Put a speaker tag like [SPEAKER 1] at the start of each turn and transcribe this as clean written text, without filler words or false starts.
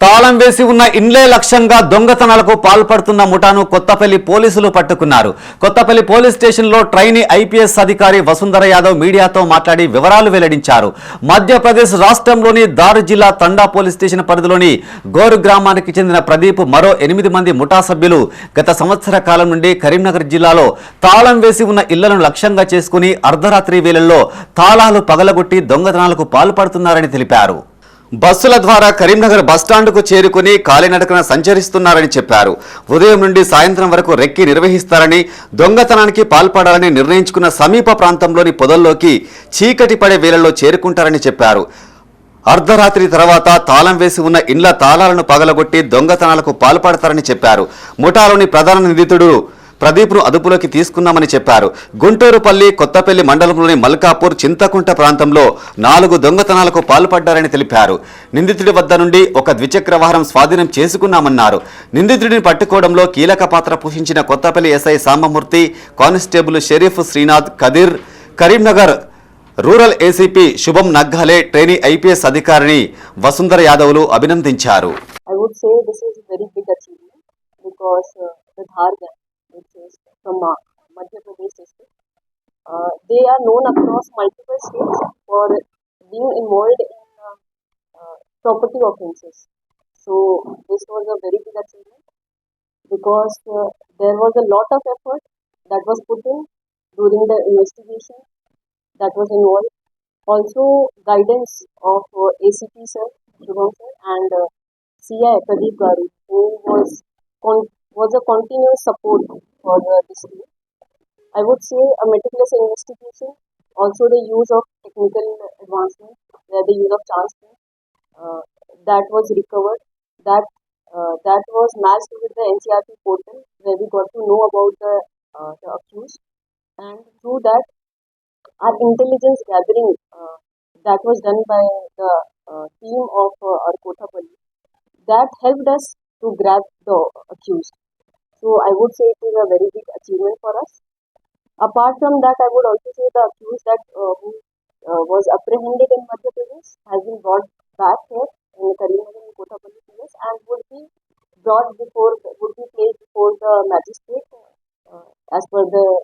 [SPEAKER 1] తాళం వేసి ఉన్న ఇండ్లే లక్ష్యంగా దొంగతనాలకు పాల్పడుతున్న ముఠాను కొత్తపల్లి పోలీసులు పట్టుకున్నారు. కొత్తపల్లి పోలీస్ స్టేషన్లో ట్రైనీ ఐపీఎస్ అధికారి వసుంధర యాదవ్ మీడియాతో మాట్లాడి వివరాలు వెల్లడించారు. మధ్యప్రదేశ్ రాష్ట్రంలోని దారు జిల్లా తండా పోలీస్ స్టేషన్ పరిధిలోని గోరు గ్రామానికి చెందిన ప్రదీప్ మరో 8 మంది ముఠా సభ్యులు గత సంవత్సర కాలం నుండి కరీంనగర్ జిల్లాలో తాళం వేసి ఉన్న ఇళ్లను లక్ష్యంగా చేసుకుని అర్ధరాత్రి వేళల్లో తాళాలు పగలగొట్టి దొంగతనాలకు పాల్పడుతున్నారని తెలిపారు. బస్సుల ద్వారా కరీంనగర్ బస్టాండ్కు చేరుకుని కాలినడకన సంచరిస్తున్నారని చెప్పారు. ఉదయం నుండి సాయంత్రం వరకు రెక్కి నిర్వహిస్తారని, దొంగతనానికి పాల్పడాలని నిర్ణయించుకున్న సమీప ప్రాంతంలోని పొదల్లోకి చీకటి పడే వేళల్లో చేరుకుంటారని చెప్పారు. అర్ధరాత్రి తర్వాత తాళం వేసి ఉన్న ఇండ్ల తాళాలను పగలగొట్టి దొంగతనాలకు పాల్పడతారని చెప్పారు. ముఠాలోని ప్రధాన నిందితుడు ప్రదీప్ను అదుపులోకి తీసుకున్నామని చెప్పారు. గుంటూరుపల్లి, కొత్తపల్లి మండలంలోని మల్కాపూర్, చింతకుంట ప్రాంతంలో 4 దొంగతనాలకు పాల్పడ్డారని తెలిపారు. నిందితుడి వద్ద నుండి ఒక ద్విచక్ర వాహనం స్వాధీనం చేసుకున్నామన్నారు. నిందితుడిని పట్టుకోవడంలో కీలక పాత్ర పోషించిన Kothapalli SI Sambamurthy, constable Sharif Srinath Kadir, Karimnagar rural ACP Shubham Naggale, trainee IPS అధికారిని వసుంధర యాదవ్లు అభినందించారు.
[SPEAKER 2] which is from Madhya Pradesh district. They are known across multiple states for being involved in property offences. So this was a very big achievement because there was a lot of effort that was put in during the investigation that was involved. Also guidance of ACP sir, Shubham sir, and CI Pradeep Garu, who was a continuous support for this team. I would say a meticulous investigation, also the use of technical advancement, the use of chance that was recovered, that was matched with the NCRP portal where we got to know about the accused, and through that our intelligence gathering that was done by the team of our Kothapalli, that helped us to grab the accused. So I would say it is a very big achievement for us. Apart from that, I would also say the accused that who was apprehended in Madhya Pradesh has been brought back here in Karimnagar and Kothapalli place and would be placed before the magistrate as per the